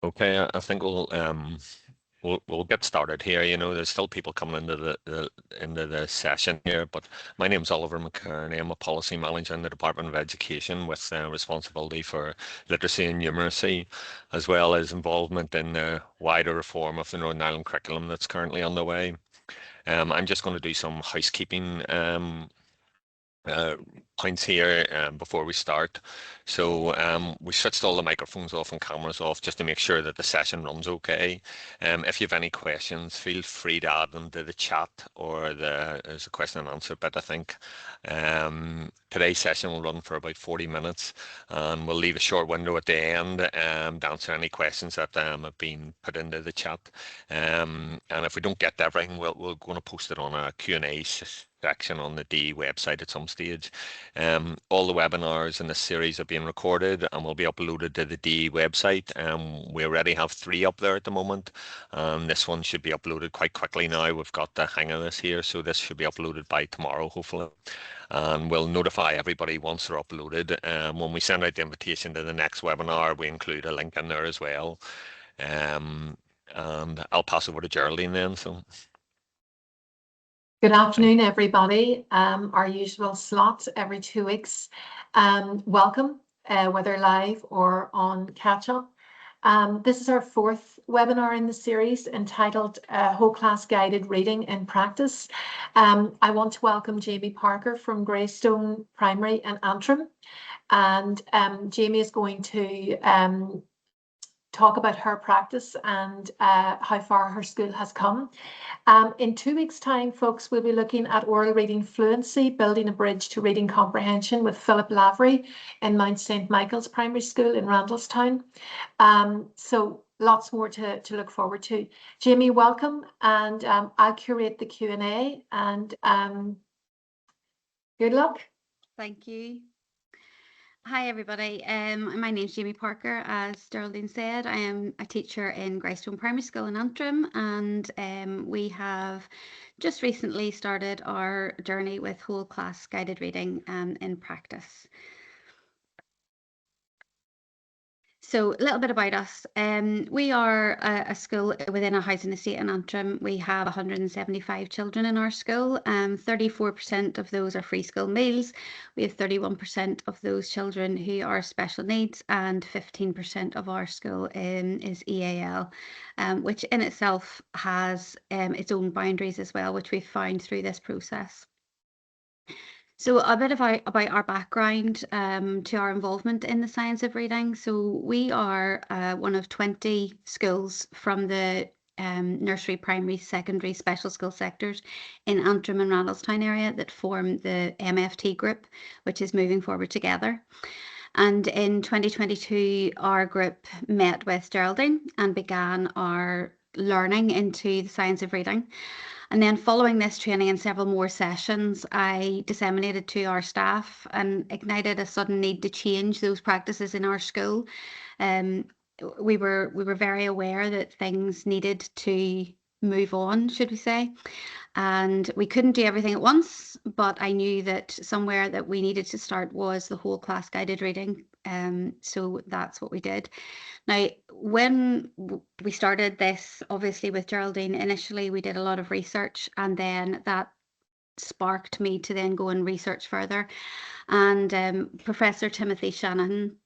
Okay, I think we'll get started here. There's still people coming into the session here, but my name's Oliver McKerney. I'm a policy manager in the Department of Education with responsibility for literacy and numeracy, as well as involvement in the wider reform of the Northern Ireland curriculum that's currently underway. I'm just going to do some housekeeping uh, points here before we start. So we switched all the microphones off and cameras off just to make sure that the session runs okay. If you have any questions, feel free to add them to the chat or there's a question and answer bit, I think. Today's session will run for about 40 minutes and we'll leave a short window at the end to answer any questions that have been put into the chat. And if we don't get to everything, we're going to post it on a Q&A section on the DE website at some stage. All the webinars in this series are being recorded and will be uploaded to the DE website. We already have 3 up there at the moment. This one should be uploaded quite quickly now. We've got the hang of this here, so this should be uploaded by tomorrow, hopefully. And we'll notify everybody once they're uploaded. When we send out the invitation to the next webinar, we include a link in there as well. And I'll pass over to Geraldine then. So. Good afternoon, everybody. Our usual slot every 2 weeks. Welcome, whether live or on catch-up. This is our 4th webinar in the series entitled Whole Class Guided Reading in Practice. I want to welcome Jamie Parker from Greystone Primary in Antrim. And Jamie is going to talk about her practice and how far her school has come. In 2 weeks' time, folks, we'll be looking at oral reading fluency, building a bridge to reading comprehension with Philip Lavery in Mount St. Michael's Primary School in Randalstown. So lots more to look forward to. Jamie, welcome, and I'll curate the Q&A, and good luck. Thank you. Hi everybody, my name's Jamie Parker. As Geraldine said, I am a teacher in Greystone Primary School in Antrim, and we have just recently started our journey with whole class guided reading in practice. So a little bit about us. We are a school within a housing estate in Antrim. We have 175 children in our school. 34% of those are free school meals. We have 31% of those children who are special needs, and 15% of our school is EAL, which in itself has its own boundaries as well, which we've found through this process. So a bit about our background to our involvement in the science of reading. So we are one of 20 schools from the nursery, primary, secondary, special school sectors in Antrim and Randalstown area that form the MFT group, which is Moving Forward Together. And in 2022, our group met with Geraldine and began our learning into the science of reading. And then following this training and several more sessions, I disseminated to our staff and ignited a sudden need to change those practices in our school. We were very aware that things needed to move on, should we say, and we couldn't do everything at once, but I knew that somewhere that we needed to start was the whole class guided reading. So that's what we did. Now, when we started this, obviously with Geraldine, initially we did a lot of research, and then that sparked me to then go and research further. And Professor Timothy Shanahan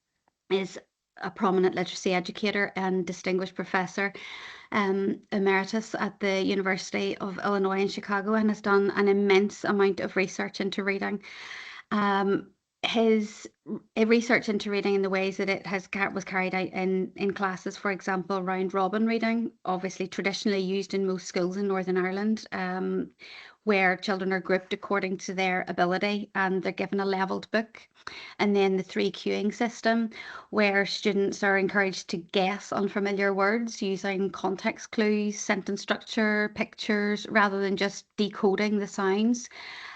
is a prominent literacy educator and distinguished professor emeritus at the University of Illinois in Chicago, and has done an immense amount of research into reading. His research into reading in the ways that it was carried out in classes, for example, round robin reading, obviously traditionally used in most schools in Northern Ireland, where children are grouped according to their ability and they're given a levelled book. And then the 3 queuing system, where students are encouraged to guess unfamiliar words using context clues, sentence structure, pictures, rather than just decoding the sounds.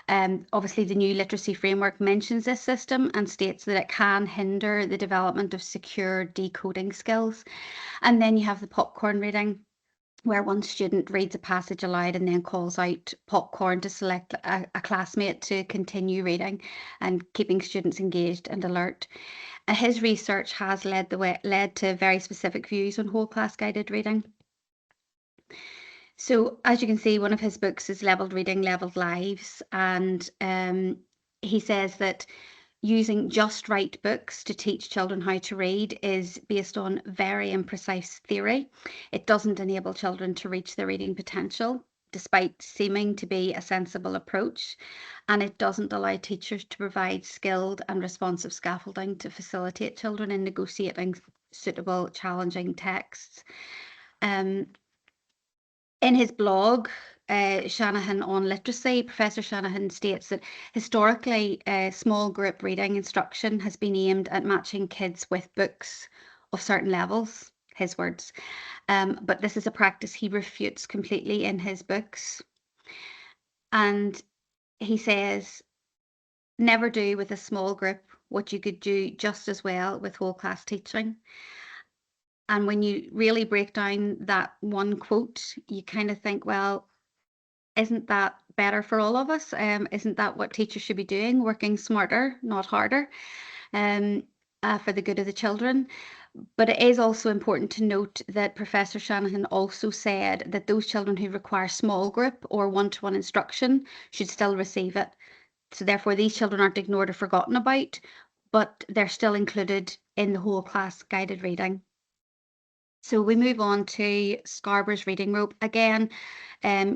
Obviously, the new literacy framework mentions this system and states that it can hinder the development of secure decoding skills. And then you have the popcorn reading, where one student reads a passage aloud and then calls out popcorn to select a classmate to continue reading, and keeping students engaged and alert. His research has led to very specific views on whole class guided reading. So as you can see, one of his books is Levelled Reading, Levelled Lives, and he says that using just right books to teach children how to read is based on very imprecise theory. It doesn't enable children to reach their reading potential, despite seeming to be a sensible approach, and it doesn't allow teachers to provide skilled and responsive scaffolding to facilitate children in negotiating suitable, challenging texts. In his blog, Shanahan on Literacy, Professor Shanahan states that historically, small group reading instruction has been aimed at matching kids with books of certain levels, his words. But this is a practice he refutes completely in his books. And he says, never do with a small group what you could do just as well with whole class teaching. And when you really break down that one quote, you kind of think, well, isn't that better for all of us? Isn't that what teachers should be doing? Working smarter, not harder, for the good of the children. But it is also important to note that Professor Shanahan also said that those children who require small group or one-to-one instruction should still receive it. So therefore, these children aren't ignored or forgotten about, but they're still included in the whole class guided reading. So we move on to Scarborough's reading rope. Again,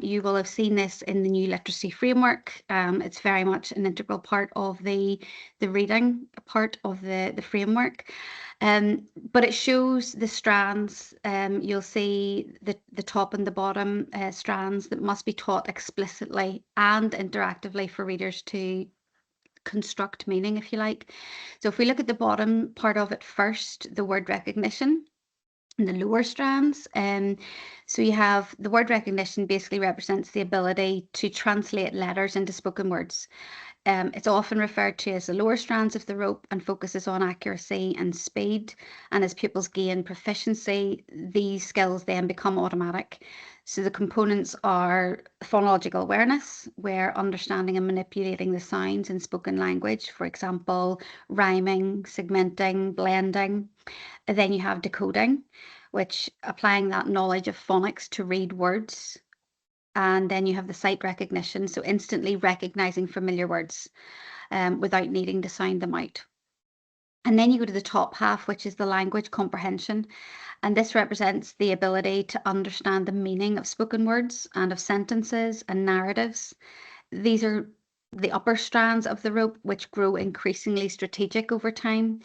you will have seen this in the new literacy framework. It's very much an integral part of the reading part of the framework. But it shows the strands. You'll see the top and the bottom strands that must be taught explicitly and interactively for readers to construct meaning, if you like. So if we look at the bottom part of it first, the word recognition, and the lower strands. So you have the word recognition basically represents the ability to translate letters into spoken words. It's often referred to as the lower strands of the rope and focuses on accuracy and speed. And as pupils gain proficiency, these skills then become automatic. So the components are phonological awareness, where understanding and manipulating the sounds in spoken language, for example, rhyming, segmenting, blending. And then you have decoding, which applying that knowledge of phonics to read words. And then you have the sight recognition, so instantly recognizing familiar words without needing to sound them out. And then you go to the top half, which is the language comprehension. And this represents the ability to understand the meaning of spoken words and of sentences and narratives. These are the upper strands of the rope, which grow increasingly strategic over time.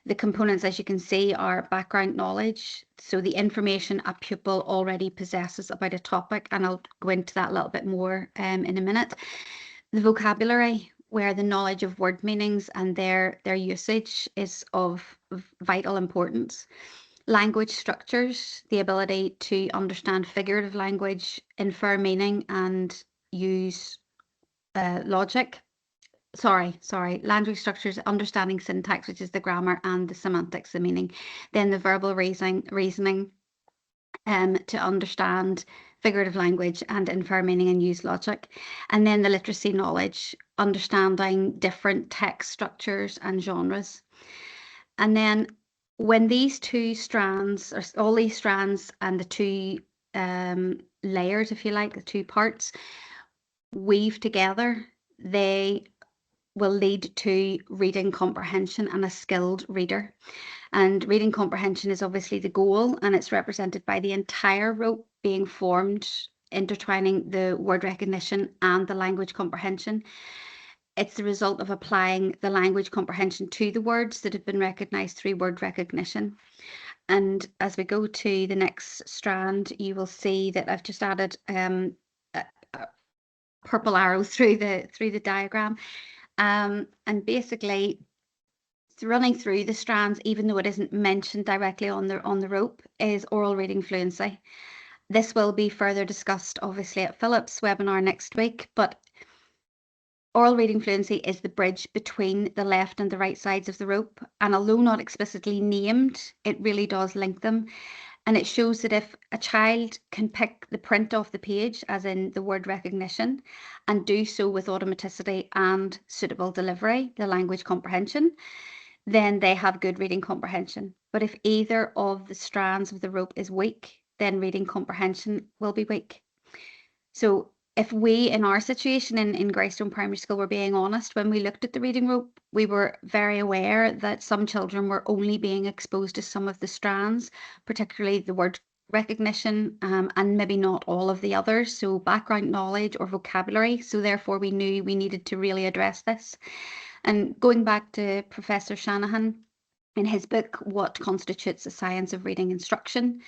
The components, as you can see, are background knowledge, so the information a pupil already possesses about a topic, and I'll go into that a little bit more in a minute. The vocabulary, where the knowledge of word meanings and their usage is of vital importance. Language structures, the ability to understand figurative language, infer meaning, and use logic. Language structures, understanding syntax, which is the grammar, and the semantics, the meaning. Then the verbal reasoning to understand figurative language and infer meaning and use logic. And then the literacy knowledge, understanding different text structures and genres. And then when these two strands, or all these strands and the two layers, if you like, the two parts, weave together, they will lead to reading comprehension and a skilled reader. And reading comprehension is obviously the goal, and it's represented by the entire rope being formed, intertwining the word recognition and the language comprehension. It's the result of applying the language comprehension to the words that have been recognized through word recognition. And as we go to the next strand, you will see that I've just added a purple arrow through the diagram. And basically, running through the strands, even though it isn't mentioned directly on the rope, is oral reading fluency. This will be further discussed, obviously, at Philip's webinar next week, but oral reading fluency is the bridge between the left and the right sides of the rope, and although not explicitly named, it really does link them. And it shows that if a child can pick the print off the page, as in the word recognition, and do so with automaticity and suitable delivery, the language comprehension, then they have good reading comprehension. But if either of the strands of the rope is weak, then reading comprehension will be weak. So if we, in our situation in Greystone Primary School, were being honest, when we looked at the reading rope, we were very aware that some children were only being exposed to some of the strands, particularly the word recognition, and maybe not all of the others, so background knowledge or vocabulary. So therefore we knew we needed to really address this. And going back to Professor Shanahan, in his book, What Constitutes a Science of Reading Instruction,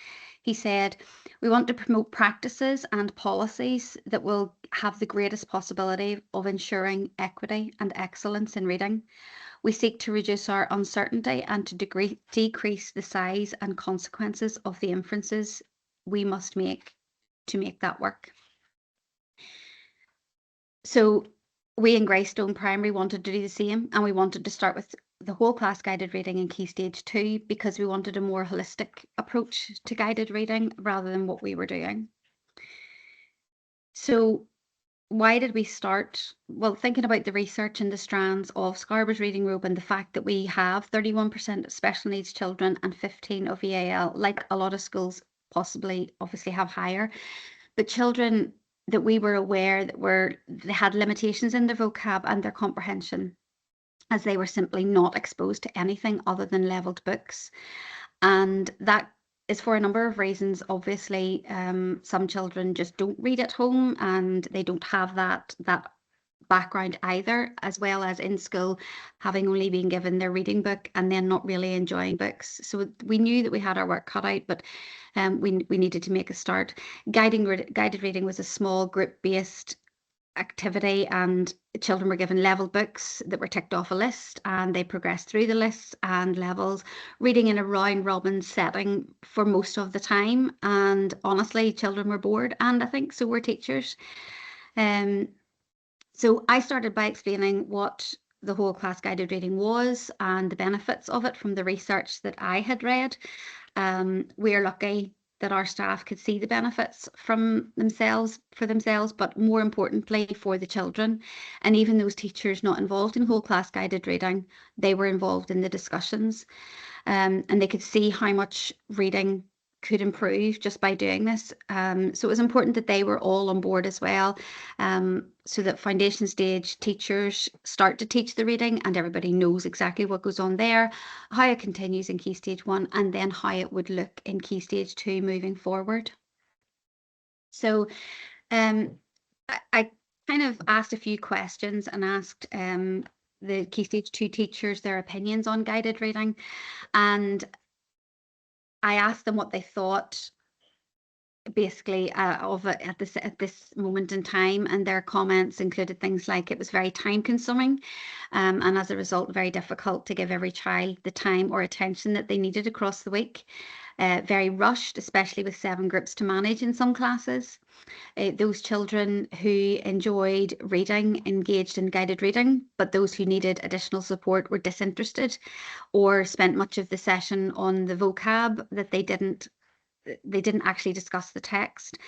he said, we want to promote practices and policies that will have the greatest possibility of ensuring equity and excellence in reading. We seek to reduce our uncertainty and to decrease the size and consequences of the inferences we must make to make that work. So we in Greystone Primary wanted to do the same, and we wanted to start with the whole class guided reading in Key Stage 2 because we wanted a more holistic approach to guided reading rather than what we were doing. So why did we start? Well, thinking about the research and the strands of Scarborough's reading rope and the fact that we have 31% of special needs children and 15 of EAL, like a lot of schools possibly obviously have higher, but children that we were aware that they had limitations in their vocab and their comprehension, as they were simply not exposed to anything other than levelled books. And that is for a number of reasons. Obviously, some children just don't read at home and they don't have that background either, as well as in school having only been given their reading book and then not really enjoying books. So we knew that we had our work cut out, but we needed to make a start. Guided reading was a small group-based activity, and children were given level books that were ticked off a list, and they progressed through the lists and levels, reading in a round robin setting for most of the time. And honestly, children were bored, and I think so were teachers. So I started by explaining what the whole class guided reading was and the benefits of it from the research that I had read. We're lucky that our staff could see the benefits for themselves, but more importantly for the children. And even those teachers not involved in whole class guided reading, they were involved in the discussions, and they could see how much reading could improve just by doing this. So it was important that they were all on board as well, so that foundation stage teachers start to teach the reading and everybody knows exactly what goes on there, how it continues in Key Stage 1, and then how it would look in Key Stage 2 moving forward. So I kind of asked a few questions and asked the Key Stage 2 teachers their opinions on guided reading, and I asked them what they thought basically of it at this moment in time, and their comments included things like it was very time consuming, and as a result very difficult to give every child the time or attention that they needed across the week, very rushed, especially with 7 groups to manage in some classes. Those children who enjoyed reading engaged in guided reading, but those who needed additional support were disinterested or spent much of the session on the vocab that they didn't actually discuss the text.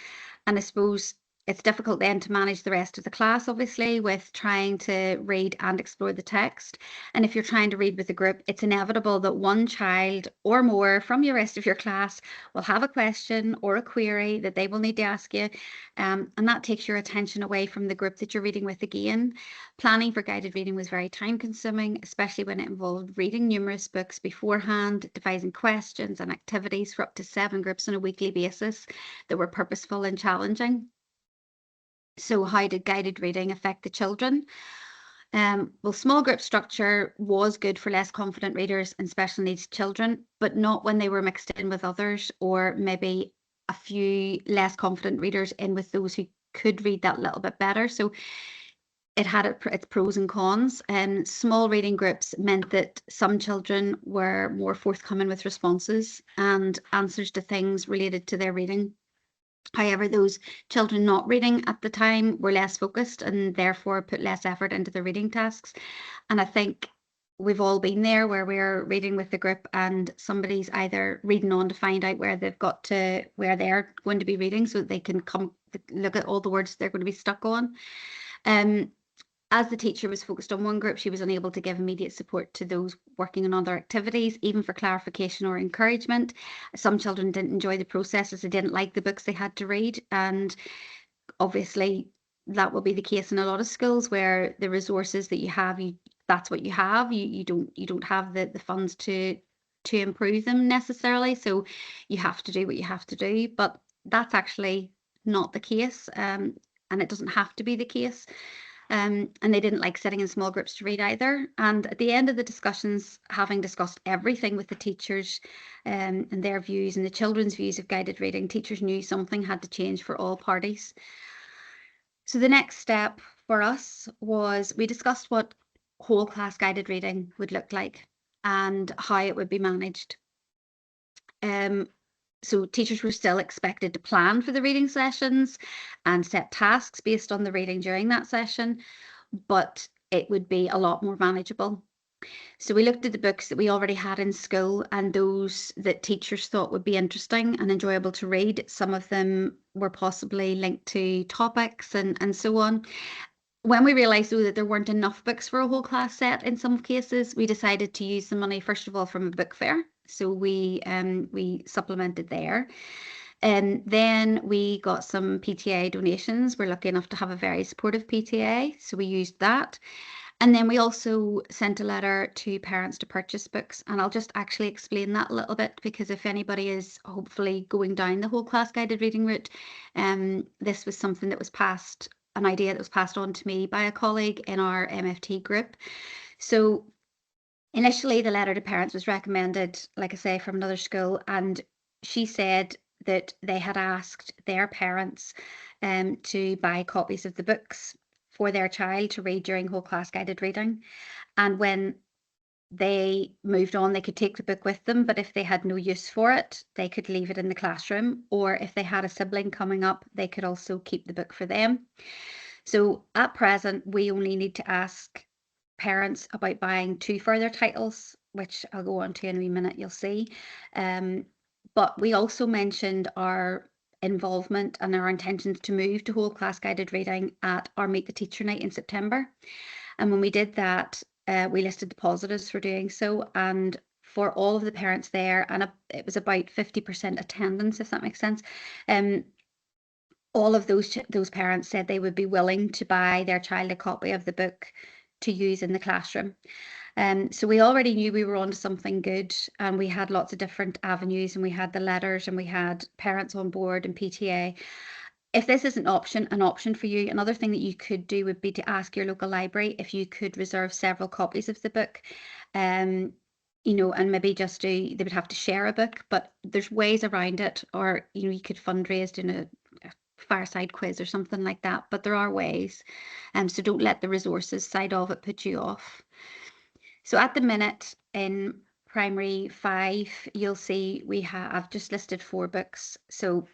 And I suppose it's difficult then to manage the rest of the class, obviously, with trying to read and explore the text. And if you're trying to read with a group, it's inevitable that one child or more from the rest of your class will have a question or a query that they will need to ask you. And that takes your attention away from the group that you're reading with again. Planning for guided reading was very time consuming, especially when it involved reading numerous books beforehand, devising questions and activities for up to 7 groups on a weekly basis that were purposeful and challenging. So how did guided reading affect the children? Well, small group structure was good for less confident readers and special needs children, but not when they were mixed in with others, or maybe a few less confident readers in with those who could read that little bit better. So it had its pros and cons. And small reading groups meant that some children were more forthcoming with responses and answers to things related to their reading. However, those children not reading at the time were less focused and therefore put less effort into the reading tasks. And I think we've all been there where we're reading with the group and somebody's either reading on to find out where they've got to, where they're going to be reading so that they can come look at all the words they're going to be stuck on. as the teacher was focused on one group, she was unable to give immediate support to those working on other activities, even for clarification or encouragement. Some children didn't enjoy the process as they didn't like the books they had to read. And obviously that will be the case in a lot of schools where the resources that you have, that's what you have. You don't have the funds to improve them necessarily. So you have to do what you have to do. But that's actually not the case. And it doesn't have to be the case. And they didn't like sitting in small groups to read either. And at the end of the discussions, having discussed everything with the teachers and their views and the children's views of guided reading, teachers knew something had to change for all parties. So the next step for us was we discussed what whole class guided reading would look like and how it would be managed. So teachers were still expected to plan for the reading sessions and set tasks based on the reading during that session, but it would be a lot more manageable. So we looked at the books that we already had in school and those that teachers thought would be interesting and enjoyable to read. Some of them were possibly linked to topics and so on. When we realised, though, that there weren't enough books for a whole class set in some cases, we decided to use the money, first of all, from a book fair. So we supplemented there. And then we got some PTA donations. We're lucky enough to have a very supportive PTA, so we used that. And then we also sent a letter to parents to purchase books. And I'll just actually explain that a little bit, because if anybody is hopefully going down the whole class guided reading route, this was something that was passed, an idea that was passed on to me by a colleague in our MFT group. So initially the letter to parents was recommended, like I say, from another school, and she said that they had asked their parents to buy copies of the books for their child to read during whole class guided reading. And when they moved on, they could take the book with them, but if they had no use for it, they could leave it in the classroom, or if they had a sibling coming up, they could also keep the book for them. So at present, we only need to ask parents about buying 2 further titles, which I'll go on to in a wee minute, you'll see. But we also mentioned our involvement and our intentions to move to whole class guided reading at our Meet the Teacher night in September. And when we did that, we listed the positives for doing so. And for all of the parents there, and it was about 50% attendance, if that makes sense. All of those parents said they would be willing to buy their child a copy of the book to use in the classroom. So we already knew we were onto something good, and we had lots of different avenues, and we had the letters, and we had parents on board and PTA. If this is an option for you, another thing that you could do would be to ask your local library if you could reserve several copies of the book. You know, and maybe they would have to share a book, but there's ways around it, or you could fundraise doing a fireside quiz or something like that, but there are ways. So don't let the resources side of it put you off. So at the minute in primary 5, you'll see I've just listed 4 books. So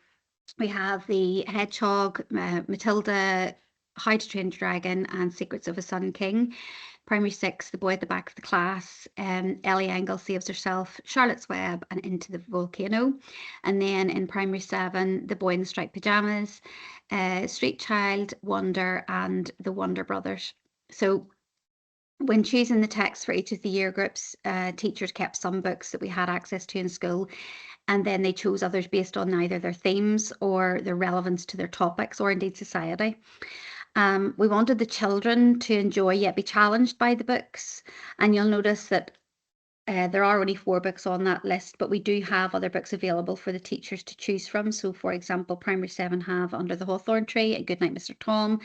we have the Hedgehog, Matilda, How to Train Your Dragon, and Secrets of a Sun King. Primary 6, The Boy at the Back of the Class, Ellie Engel Saves Herself, Charlotte's Web, and Into the Volcano. And then in primary 7, The Boy in the Striped Pajamas, Street Child, Wonder, and The Wonder Brothers. So when choosing the text for each of the year groups, teachers kept some books that we had access to in school, and then they chose others based on either their themes or their relevance to their topics, or indeed society. We wanted the children to enjoy yet be challenged by the books, and you'll notice that there are only 4 books on that list, but we do have other books available for the teachers to choose from. So for example, primary 7 have Under the Hawthorn Tree and Goodnight Mr. Tom.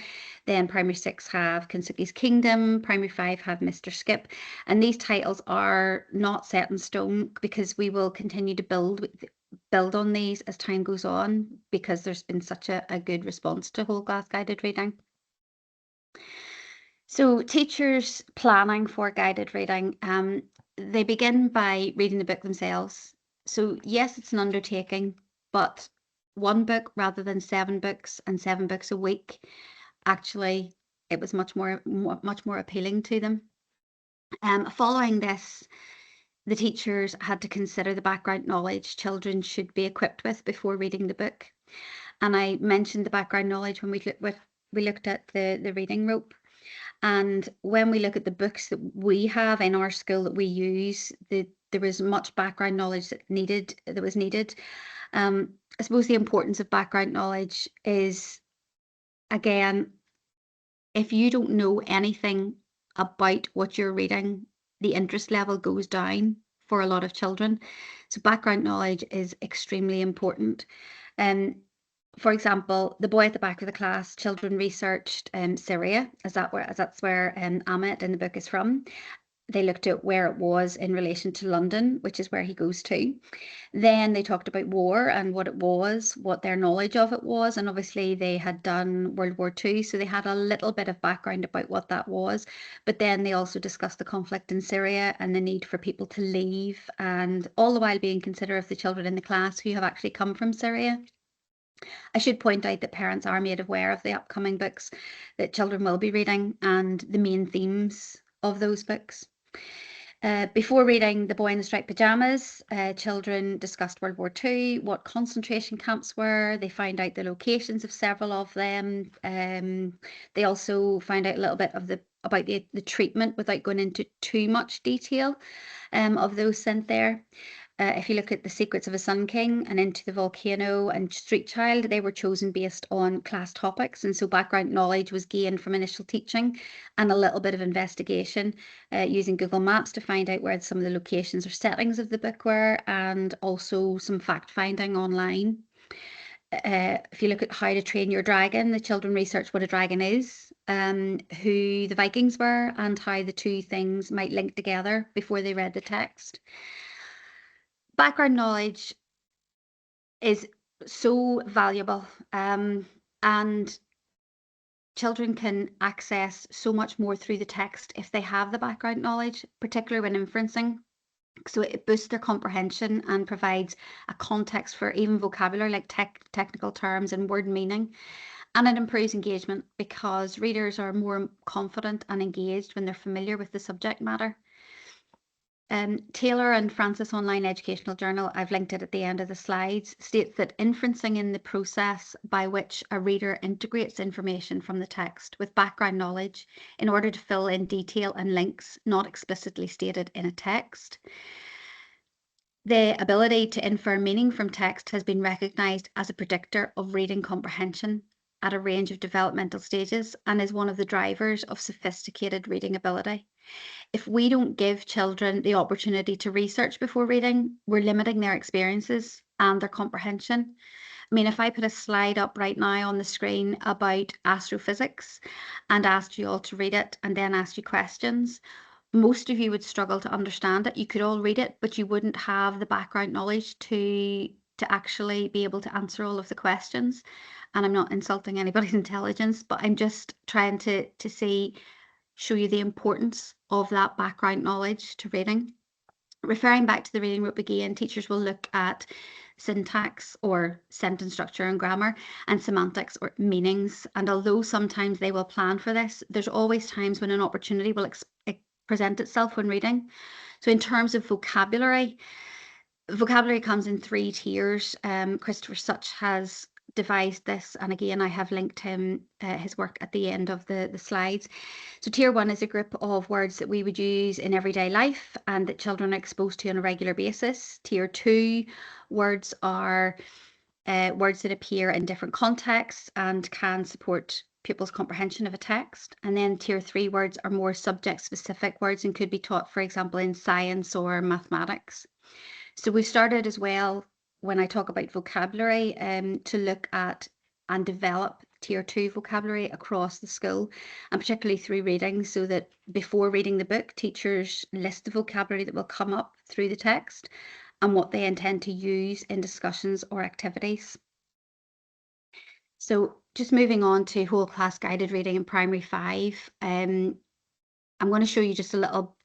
Then primary 6 have Kensuke's Kingdom. Primary 5 have Mr. Skip. And these titles are not set in stone, because we will continue to build on these as time goes on, because there's been such a good response to whole class guided reading. So teachers planning for guided reading, they begin by reading the book themselves. So yes, it's an undertaking, but 1 book rather than 7 books, and 7 books a week, actually it was much more appealing to them. Following this, the teachers had to consider the background knowledge children should be equipped with before reading the book. And I mentioned the background knowledge when we looked at the reading rope. And when we look at the books that we have in our school that we use, there was much background knowledge that was needed. I suppose the importance of background knowledge is, again, if you don't know anything about what you're reading, the interest level goes down for a lot of children. So background knowledge is extremely important. For example, the boy at the back of the class, children researched Syria, as that's where Amit in the book is from. They looked at where it was in relation to London, which is where he goes to. Then they talked about war and what it was, what their knowledge of it was. And obviously they had done World War II, so they had a little bit of background about what that was. But then they also discussed the conflict in Syria and the need for people to leave, and all the while being considerate of the children in the class who have actually come from Syria. I should point out that parents are made aware of the upcoming books that children will be reading and the main themes of those books. Before reading The Boy in the Striped Pyjamas, children discussed World War II, what concentration camps were. They found out the locations of several of them. They also found out a little bit about the treatment without going into too much detail of those sent there. If you look at The Secrets of a Sun King and Into the Volcano and Street Child, they were chosen based on class topics. And so background knowledge was gained from initial teaching and a little bit of investigation using Google Maps to find out where some of the locations or settings of the book were, and also some fact finding online. If you look at How to Train Your Dragon, the children researched what a dragon is, who the Vikings were, and how the two things might link together before they read the text. Background knowledge is so valuable, and children can access so much more through the text if they have the background knowledge, particularly when inferencing. So it boosts their comprehension and provides a context for even vocabulary like technical terms and word meaning. And it improves engagement because readers are more confident and engaged when they're familiar with the subject matter. Taylor and Francis Online Educational Journal, I've linked it at the end of the slides, states that inferencing in the process by which a reader integrates information from the text with background knowledge in order to fill in detail and links not explicitly stated in a text. The ability to infer meaning from text has been recognised as a predictor of reading comprehension at a range of developmental stages and is one of the drivers of sophisticated reading ability. If we don't give children the opportunity to research before reading, we're limiting their experiences and their comprehension. I mean, if I put a slide up right now on the screen about astrophysics and asked you all to read it and then asked you questions, most of you would struggle to understand it. You could all read it, but you wouldn't have the background knowledge to actually be able to answer all of the questions. And I'm not insulting anybody's intelligence, but I'm just trying to show you the importance of that background knowledge to reading. Referring back to the reading rope again, teachers will look at syntax or sentence structure and grammar, and semantics or meanings. And although sometimes they will plan for this, there's always times when an opportunity will present itself when reading. So in terms of vocabulary comes in 3 tiers. Christopher Such has devised this, and again I have linked his work at the end of the slides. So tier 1 is a group of words that we would use in everyday life and that children are exposed to on a regular basis. Tier 2 words are words that appear in different contexts and can support pupils' comprehension of a text. And then tier 3 words are more subject specific words and could be taught, for example, in science or mathematics. So we started as well, when I talk about vocabulary, to look at and develop tier 2 vocabulary across the school, and particularly through reading, so that before reading the book, teachers list the vocabulary that will come up through the text and what they intend to use in discussions or activities. So just moving on to whole class guided reading in primary 5, I'm going to show you just a little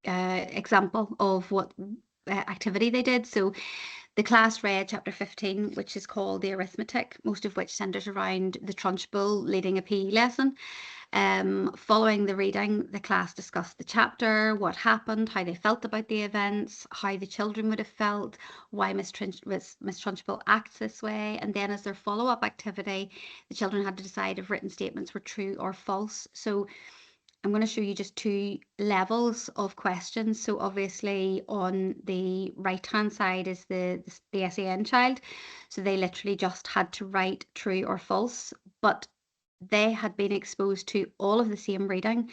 example of what activity they did. So the class read chapter 15, which is called The Arithmetic, most of which centres around the Trunchbull leading a PE lesson. Following the reading, the class discussed the chapter, what happened, how they felt about the events, how the children would have felt, why Miss Trunchbull acts this way, and then as their follow-up activity, the children had to decide if written statements were true or false. So I'm going to show you just 2 levels of questions. So obviously on the right-hand side is the SEN child. So they literally just had to write true or false, but they had been exposed to all of the same reading.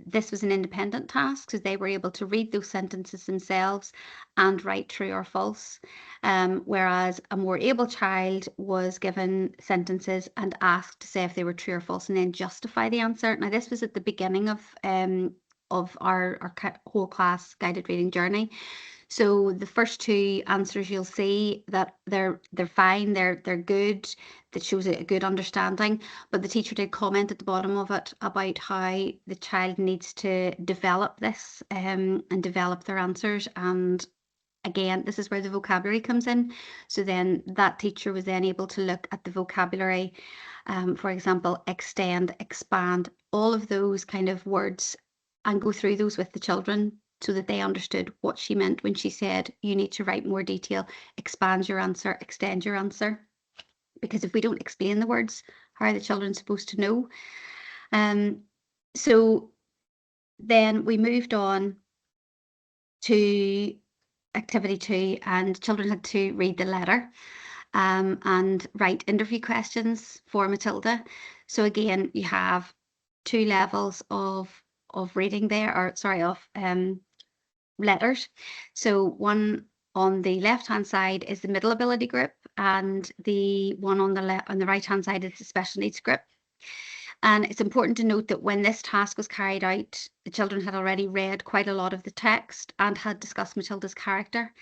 This was an independent task, so they were able to read those sentences themselves and write true or false. Whereas a more able child was given sentences and asked to say if they were true or false and then justify the answer. Now, this was at the beginning of our whole class guided reading journey. So the first 2 answers, you'll see that they're fine, they're good. That shows a good understanding. But the teacher did comment at the bottom of it about how the child needs to develop this and develop their answers. And again, this is where the vocabulary comes in. So then that teacher was then able to look at the vocabulary, for example, extend, expand, all of those kind of words, and go through those with the children so that they understood what she meant when she said, you need to write more detail, expand your answer, extend your answer. Because if we don't explain the words, how are the children supposed to know? So then we moved on to activity 2, and children had to read the letter and write interview questions for Matilda. So again, you have 2 levels of reading there, or sorry, of letters. So one on the left-hand side is the middle ability group, and the one on the right-hand side is the special needs group. And it's important to note that when this task was carried out, the children had already read quite a lot of the text and had discussed Matilda's character.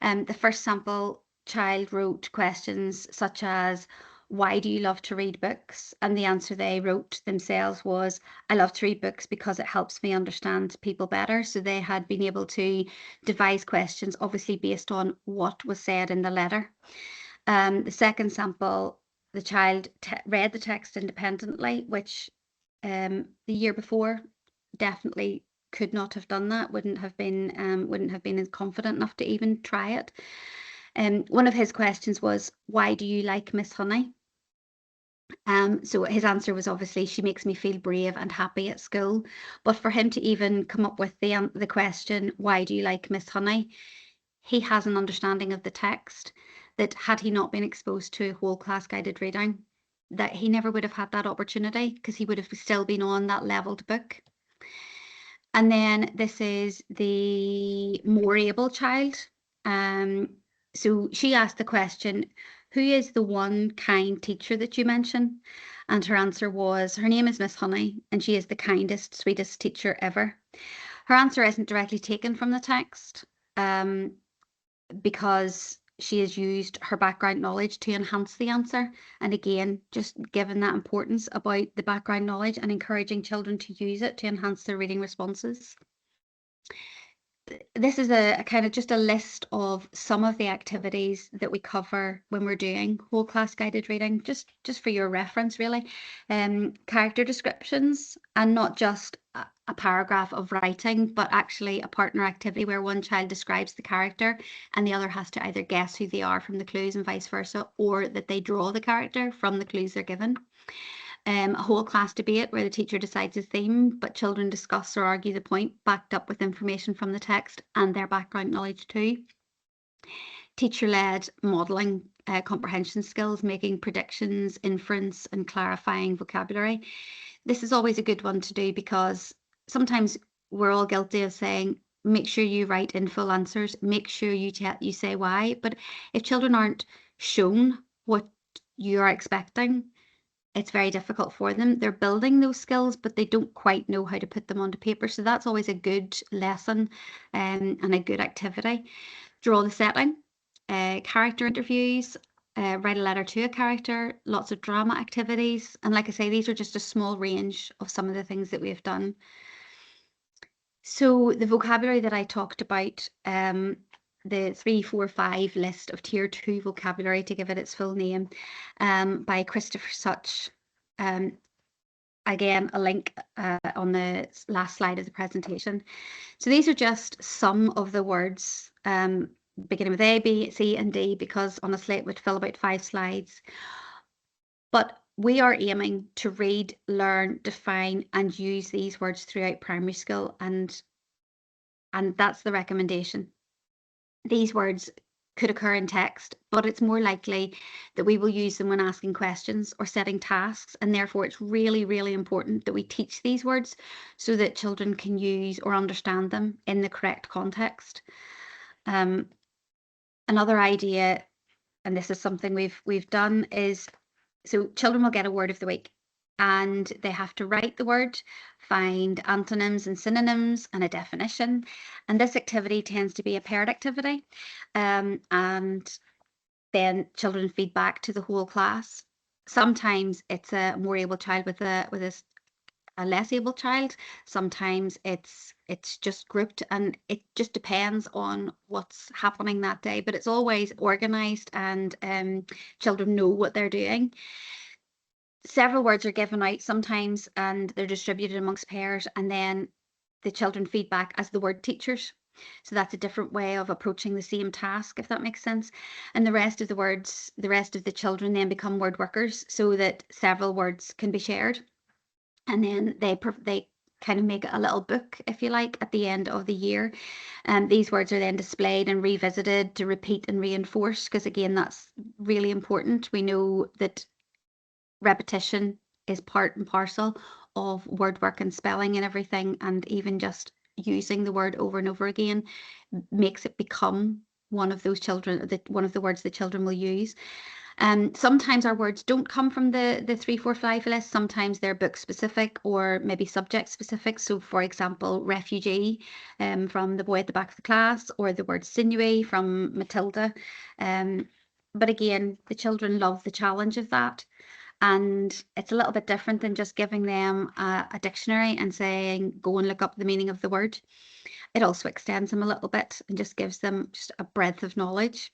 The first sample child wrote questions such as, why do you love to read books? And the answer they wrote themselves was, I love to read books because it helps me understand people better. So they had been able to devise questions, obviously based on what was said in the letter. The second sample, the child read the text independently, which the year before definitely could not have done that, wouldn't have been as confident enough to even try it. One of his questions was, why do you like Miss Honey? So his answer was obviously, she makes me feel brave and happy at school. But for him to even come up with the question, why do you like Miss Honey? He has an understanding of the text that had he not been exposed to whole class guided reading, that he never would have had that opportunity because he would have still been on that leveled book. And then this is the more able child. So she asked the question, who is the one kind teacher that you mention? And her answer was, her name is Miss Honey, and she is the kindest, sweetest teacher ever. Her answer isn't directly taken from the text because she has used her background knowledge to enhance the answer. And again, just given that importance about the background knowledge and encouraging children to use it to enhance their reading responses. This is a kind of just a list of some of the activities that we cover when we're doing whole class guided reading, just for your reference, really. Character descriptions, and not just a paragraph of writing, but actually a partner activity where one child describes the character and the other has to either guess who they are from the clues and vice versa, or that they draw the character from the clues they're given. A whole class debate where the teacher decides a theme, but children discuss or argue the point backed up with information from the text and their background knowledge too. Teacher-led modelling comprehension skills, making predictions, inference and clarifying vocabulary. This is always a good one to do because sometimes we're all guilty of saying, make sure you write in full answers, make sure you say why. But if children aren't shown what you are expecting, it's very difficult for them. They're building those skills, but they don't quite know how to put them onto paper. So that's always a good lesson and a good activity. Draw the setting, character interviews, write a letter to a character, lots of drama activities. And like I say, these are just a small range of some of the things that we've done. So the vocabulary that I talked about, the 3, 4, 5 list of tier 2 vocabulary, to give it its full name, by Christopher Such. Again, a link on the last slide of the presentation. So these are just some of the words beginning with A, B, C and D, because honestly it would fill about 5 slides. But we are aiming to read, learn, define, and use these words throughout primary school, and that's the recommendation. These words could occur in text, but it's more likely that we will use them when asking questions or setting tasks, and therefore it's really, really important that we teach these words so that children can use or understand them in the correct context. Another idea, and this is something we've done, is so children will get a word of the week and they have to write the word, find antonyms and synonyms and a definition. And this activity tends to be a paired activity. And then children feed back to the whole class. Sometimes it's a more able child with a less able child. Sometimes it's just grouped, and it just depends on what's happening that day, but it's always organized, and children know what they're doing. Several words are given out sometimes and they're distributed amongst pairs, and then the children feed back as the word teachers. So that's a different way of approaching the same task, if that makes sense. And the rest of the words, the rest of the children then become word workers, so that several words can be shared. And then they kind of make a little book, if you like, at the end of the year. And these words are then displayed and revisited to repeat and reinforce, because again, that's really important. We know that repetition is part and parcel of word work and spelling and everything, and even just using the word over and over again makes it become one of those children, one of the words that children will use. Sometimes our words don't come from the 3, 4, 5 list. Sometimes they're book specific or maybe subject specific. So for example, refugee from the boy at the back of the class, or the word sinewy from Matilda. But again, the children love the challenge of that. And it's a little bit different than just giving them a dictionary and saying, go and look up the meaning of the word. It also extends them a little bit and just gives them just a breadth of knowledge.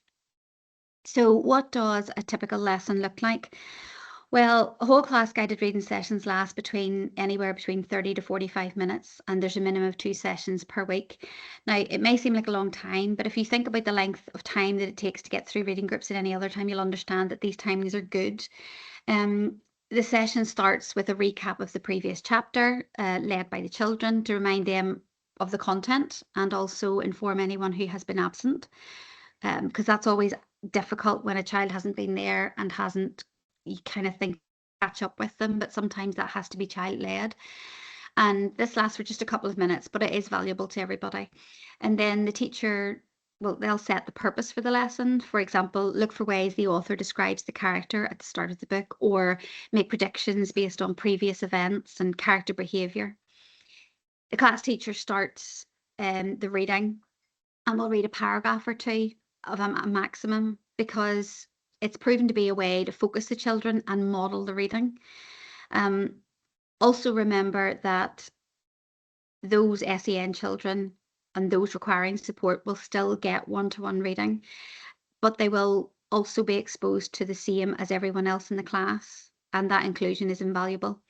So what does a typical lesson look like? Well, whole class guided reading sessions last anywhere between 30 to 45 minutes, and there's a minimum of 2 sessions per week. Now, it may seem like a long time, but if you think about the length of time that it takes to get through reading groups at any other time, you'll understand that these timings are good. The session starts with a recap of the previous chapter, led by the children, to remind them of the content and also inform anyone who has been absent, because that's always difficult when a child hasn't been there and hasn't, you kind of think catch up with them, but sometimes that has to be child-led. And this lasts for just a couple of minutes, but it is valuable to everybody. And then the teacher, well, they'll set the purpose for the lesson. For example, look for ways the author describes the character at the start of the book, or make predictions based on previous events and character behaviour. The class teacher starts the reading, and we'll read a paragraph or two of a maximum, because it's proven to be a way to focus the children and model the reading. Also remember that those SEN children and those requiring support will still get one-to-one reading, but they will also be exposed to the same as everyone else in the class, and that inclusion is invaluable.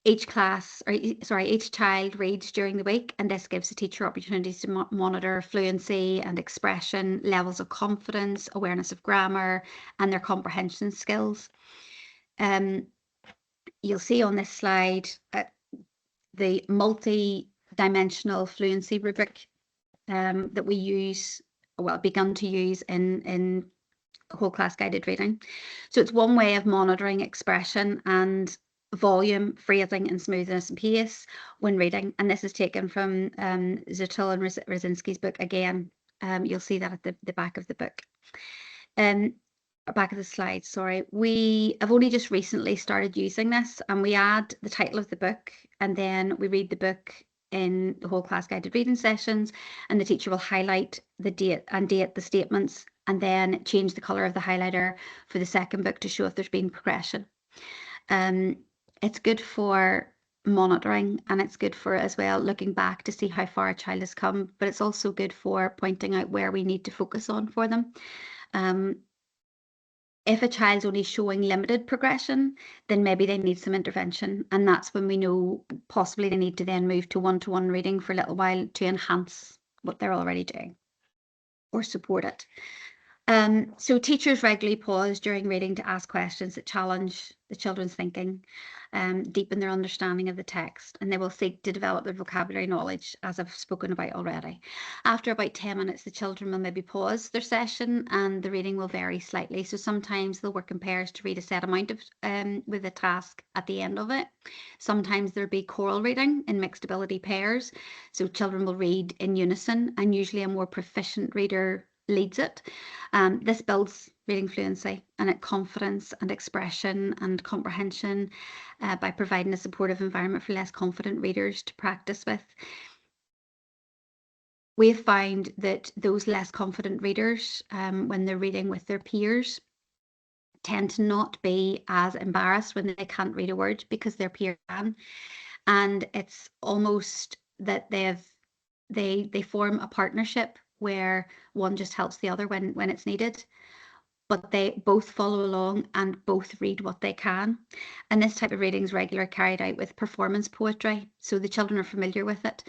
Each child reads during the week, and this gives the teacher opportunities to monitor fluency and expression, levels of confidence, awareness of grammar, and their comprehension skills. You'll see on this slide the multi-dimensional fluency rubric that we use, well, begun to use in whole class guided reading. So it's one way of monitoring expression and volume, phrasing, and smoothness and pace when reading. And this is taken from Zutil and Rosinski's book again. You'll see that at the back of the book. Back of the slide, sorry. We have only just recently started using this, and we add the title of the book, and then we read the book in the whole class guided reading sessions, and the teacher will highlight the date the statements, and then change the colour of the highlighter for the second book to show if there's been progression. It's good for monitoring, and it's good for as well looking back to see how far a child has come, but it's also good for pointing out where we need to focus on for them. If a child's only showing limited progression, then maybe they need some intervention, and that's when we know possibly they need to then move to one-to-one reading for a little while to enhance what they're already doing or support it. So teachers regularly pause during reading to ask questions that challenge the children's thinking, deepen their understanding of the text, and they will seek to develop their vocabulary knowledge, as I've spoken about already. After about 10 minutes, the children will maybe pause their session and the reading will vary slightly. So sometimes they'll work in pairs to read a set amount of with a task at the end of it. Sometimes there'll be choral reading in mixed ability pairs. So children will read in unison, and usually a more proficient reader leads it. This builds reading fluency and confidence and expression and comprehension by providing a supportive environment for less confident readers to practice with. We have found that those less confident readers, when they're reading with their peers, tend to not be as embarrassed when they can't read a word because their peer can. And it's almost that they form a partnership where one just helps the other when it's needed, but they both follow along and both read what they can. And this type of reading is regularly carried out with performance poetry, so the children are familiar with it.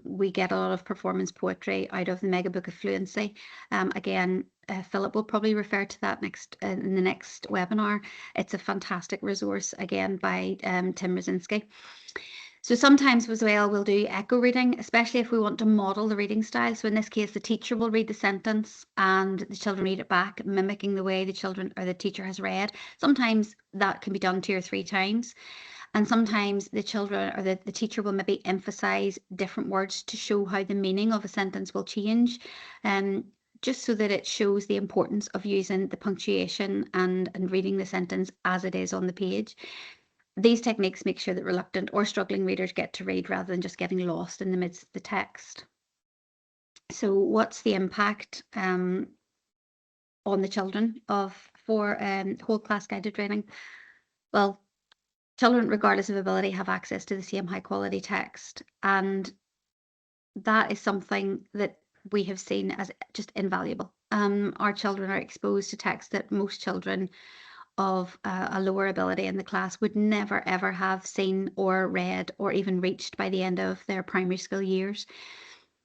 We get a lot of performance poetry out of the Mega Book of Fluency. Again, Philip will probably refer to that in the next webinar. It's a fantastic resource, again, by Tim Rosinski. So sometimes as well, we'll do echo reading, especially if we want to model the reading style. So in this case, the teacher will read the sentence and the children read it back, mimicking the way the children or the teacher has read. Sometimes that can be done 2 or 3 times. And sometimes the children or the teacher will maybe emphasize different words to show how the meaning of a sentence will change. Just so that it shows the importance of using the punctuation and reading the sentence as it is on the page. These techniques make sure that reluctant or struggling readers get to read rather than just getting lost in the midst of the text. So what's the impact on the children for whole class guided reading? Well, children, regardless of ability, have access to the same high quality text. And that is something that we have seen as just invaluable. Our children are exposed to text that most children of a lower ability in the class would never ever have seen or read or even reached by the end of their primary school years.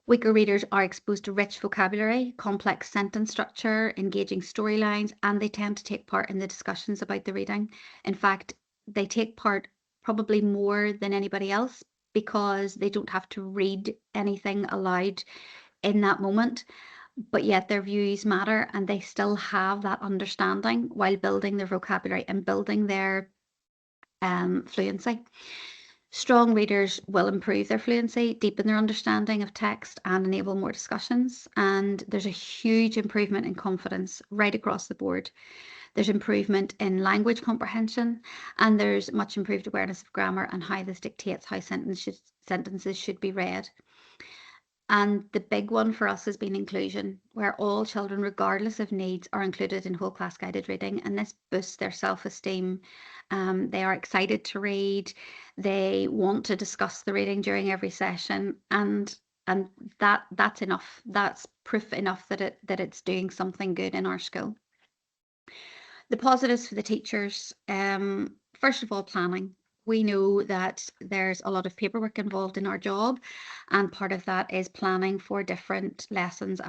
Weaker readers are exposed to rich vocabulary, complex sentence structure, engaging storylines, and they tend to take part in the discussions about the reading. In fact, they take part probably more than anybody else because they don't have to read anything aloud in that moment, but yet their views matter and they still have that understanding while building their vocabulary and building their fluency. Strong readers will improve their fluency, deepen their understanding of text, and enable more discussions. And there's a huge improvement in confidence right across the board. There's improvement in language comprehension, and there's much improved awareness of grammar and how this dictates how sentences should be read. And the big one for us has been inclusion, where all children, regardless of needs, are included in whole class guided reading, and this boosts their self-esteem. They are excited to read, they want to discuss the reading during every session, and that's enough. That's proof enough that it's doing something good in our school. The positives for the teachers, first of all, planning. We know that there's a lot of paperwork involved in our job, and part of that is planning for different lessons.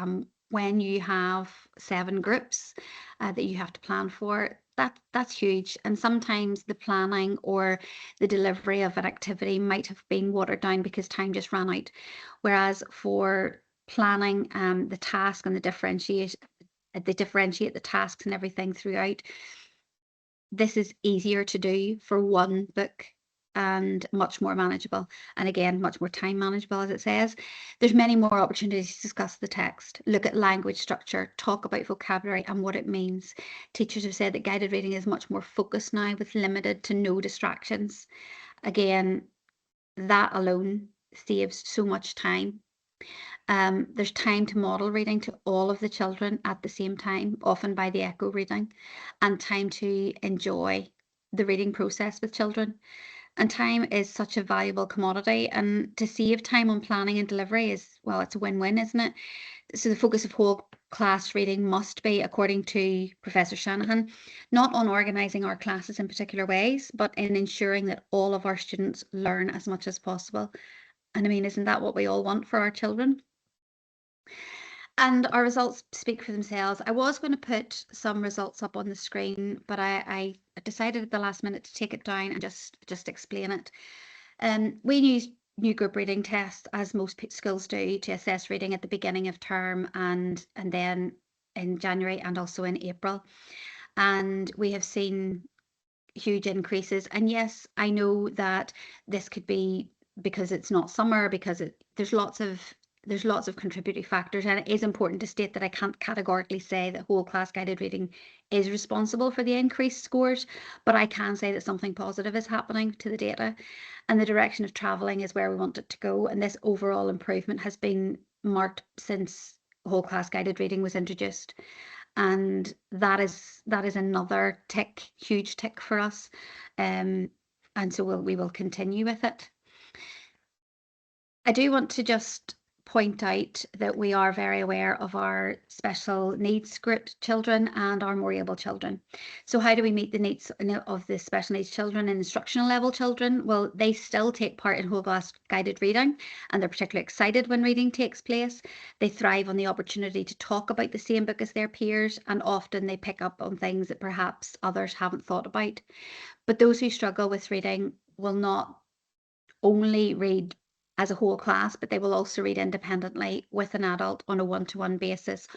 When you have 7 groups that you have to plan for, that's huge. And sometimes the planning or the delivery of an activity might have been watered down because time just ran out. Whereas for planning the task and they differentiate the tasks and everything throughout, this is easier to do for one book and much more manageable, and again much more time manageable. As it says, there's many more opportunities to discuss the text, look at language structure, talk about vocabulary and what it means. Teachers have said that guided reading is much more focused now with limited to no distractions. Again, that alone saves so much time. There's time to model reading to all of the children at the same time, often by the echo reading, and time to enjoy the reading process with children. And time is such a valuable commodity, and to save time on planning and delivery is, well, it's a win-win, isn't it? So the focus of whole class reading must be, according to Professor Shanahan, not on organising our classes in particular ways, but in ensuring that all of our students learn as much as possible. And I mean, isn't that what we all want for our children? And our results speak for themselves. I was going to put some results up on the screen, but I decided at the last minute to take it down and just explain it. We use new group reading tests, as most schools do, to assess reading at the beginning of term and then in January and also in April. And we have seen huge increases. And yes, I know that this could be because it's not summer, because there's lots of contributory factors, and it is important to state that I can't categorically say that whole class guided reading is responsible for the increased scores, but I can say that something positive is happening to the data, and the direction of travelling is where we want it to go. And this overall improvement has been marked since whole class guided reading was introduced. And that is another tick, huge tick for us. And so we will continue with it. I do want to just point out that we are very aware of our special needs group children and our more able children. So how do we meet the needs of the special needs children and instructional level children? Well, they still take part in whole class guided reading, and they're particularly excited when reading takes place. They thrive on the opportunity to talk about the same book as their peers, and often they pick up on things that perhaps others haven't thought about. But those who struggle with reading will not only read as a whole class, but they will also read independently with an adult on a one-to-one basis,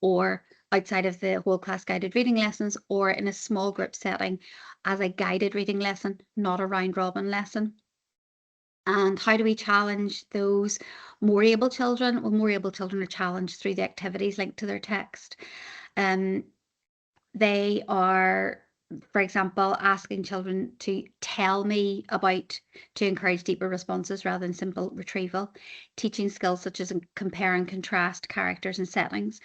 or outside of the whole class guided reading lessons, or in a small group setting as a guided reading lesson, not a round robin lesson. And how do we challenge those more able children? Well, more able children are challenged through the activities linked to their text. They are, for example, asking children to tell me about, to encourage deeper responses rather than simple retrieval, teaching skills such as compare and contrast characters and settings,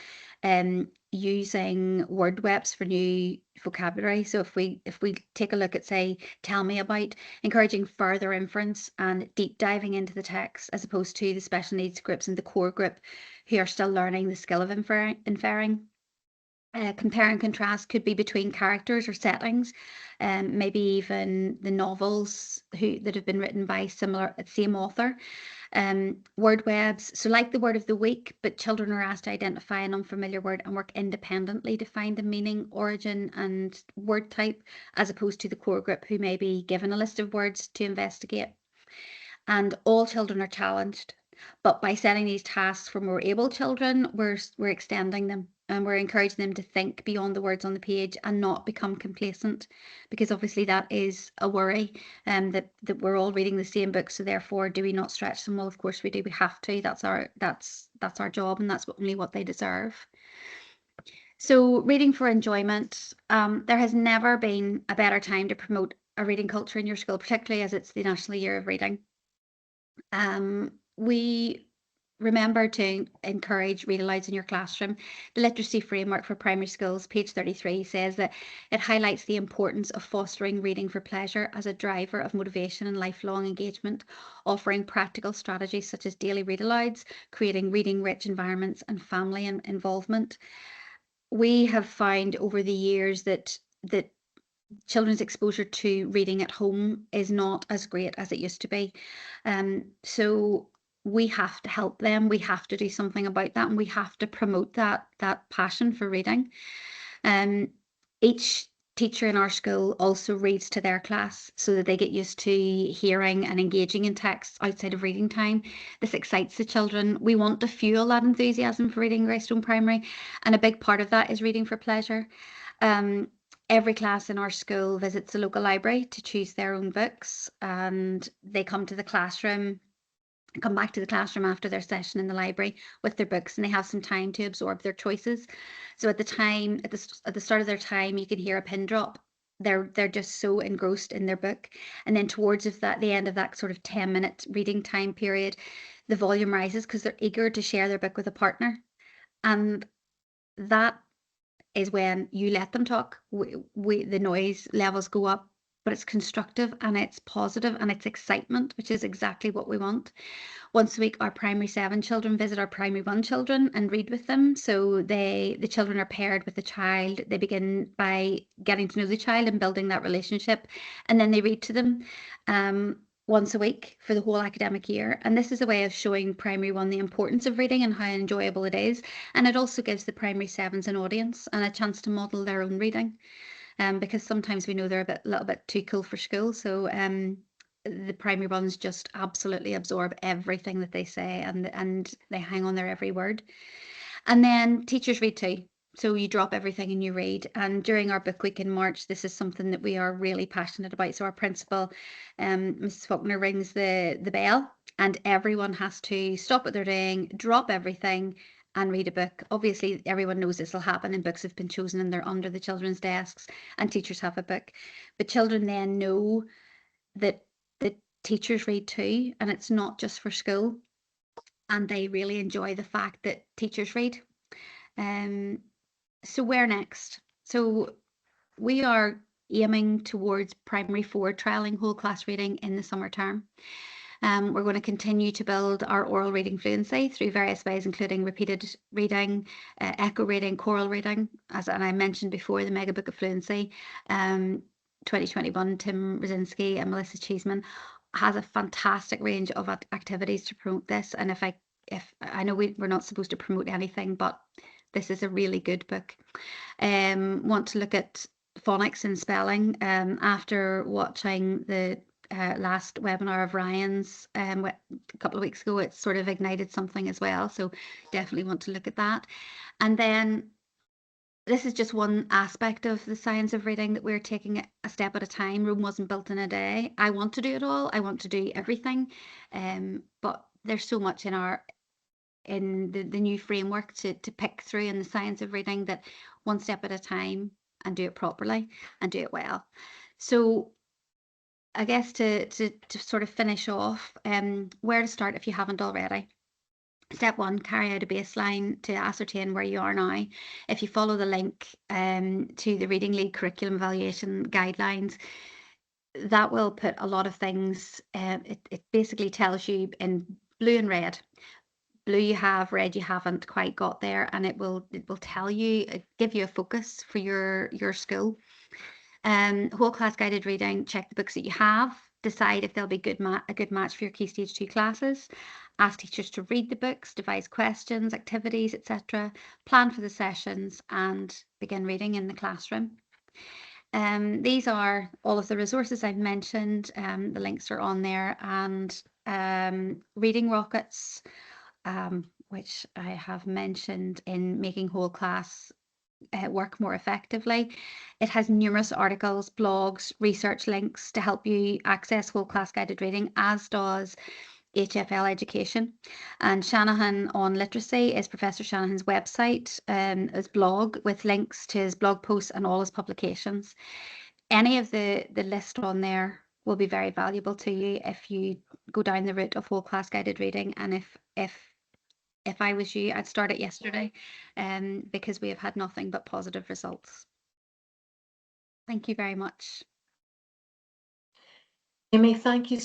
using word webs for new vocabulary. So if we take a look at, say, tell me about, encouraging further inference and deep diving into the text, as opposed to the special needs groups and the core group who are still learning the skill of inferring. Compare and contrast could be between characters or settings, maybe even the novels that have been written by same author. Word webs, so like the word of the week, but children are asked to identify an unfamiliar word and work independently to find the meaning, origin, and word type, as opposed to the core group who may be given a list of words to investigate. And all children are challenged, but by setting these tasks for more able children, we're extending them, and we're encouraging them to think beyond the words on the page and not become complacent, because obviously that is a worry, that we're all reading the same book, so therefore do we not stretch them? Well, of course we do. We have to. That's our job, and that's only what they deserve. So reading for enjoyment, there has never been a better time to promote a reading culture in your school, particularly as it's the National Year of Reading. We remember to encourage read alouds in your classroom. The Literacy Framework for Primary Schools, page 33, says that it highlights the importance of fostering reading for pleasure as a driver of motivation and lifelong engagement, offering practical strategies such as daily read alouds, creating reading rich environments, and family involvement. We have found over the years that children's exposure to reading at home is not as great as it used to be. So we have to help them. We have to do something about that, and we have to promote that passion for reading. Each teacher in our school also reads to their class so that they get used to hearing and engaging in texts outside of reading time. This excites the children. We want to fuel that enthusiasm for reading Greystone Primary, and a big part of that is reading for pleasure. Every class in our school visits the local library to choose their own books, and they come back to the classroom after their session in the library with their books, and they have some time to absorb their choices. So at the start of their time, you can hear a pin drop. They're just so engrossed in their book, and then towards the end of that sort of 10-minute reading time period, the volume rises because they're eager to share their book with a partner, and that is when you let them talk. The noise levels go up, but it's constructive and it's positive and it's excitement, which is exactly what we want. Once a week, our primary 7 children visit our primary 1 children and read with them. So the children are paired with the child. They begin by getting to know the child and building that relationship, and then they read to them. once a week for the whole academic year. And this is a way of showing primary one the importance of reading and how enjoyable it is. And it also gives the primary sevens an audience and a chance to model their own reading. Because sometimes we know they're a little bit too cool for school. So the primary ones just absolutely absorb everything that they say, and they hang on their every word. And then teachers read too. So you drop everything and you read. And during our book week in March, this is something that we are really passionate about. So our principal, Mrs. Faulkner, rings the bell, and everyone has to stop what they're doing, drop everything, and read a book. Obviously, everyone knows this will happen, and books have been chosen and they're under the children's desks, and teachers have a book. But children then know that the teachers read too, and it's not just for school. And they really enjoy the fact that teachers read. So where next? So we are aiming towards primary 4 trialing whole class reading in the summer term. We're going to continue to build our oral reading fluency through various ways, including repeated reading, echo reading, choral reading, and I mentioned before, the Mega Book of Fluency. 2021, Tim Rosinski and Melissa Cheeseman has a fantastic range of activities to promote this. And if I know we're not supposed to promote anything, but this is a really good book. Want to look at phonics and spelling. After watching the last webinar of Ryan's a couple of weeks ago, it sort of ignited something as well. So definitely want to look at that. And then this is just one aspect of the science of reading that we're taking a step at a time. Rome wasn't built in a day. I want to do it all. I want to do everything. But there's so much in the new framework to pick through in the science of reading, that one step at a time, and do it properly and do it well. So I guess to sort of finish off, where to start if you haven't already. Step 1, carry out a baseline to ascertain where you are now. If you follow the link to the Reading League curriculum evaluation guidelines, that will put a lot of things, it basically tells you in blue and red. Blue you have, red you haven't quite got there, and it will tell you, give you a focus for your school. Whole class guided reading, check the books that you have, decide if they'll be a good match for your Key Stage 2 classes, ask teachers to read the books, devise questions, activities, etc., plan for the sessions, and begin reading in the classroom. These are all of the resources I've mentioned. The links are on there, and Reading Rockets, which I have mentioned in making whole class work more effectively. It has numerous articles, blogs, research links to help you access whole class guided reading, as does HFL Education. And Shanahan on Literacy is Professor Shanahan's website, his blog, with links to his blog posts and all his publications. Any of the list on there will be very valuable to you if you go down the route of whole class guided reading. And if I was you, I'd start it yesterday, because we have had nothing but positive results. Thank you very much. Amy, thank you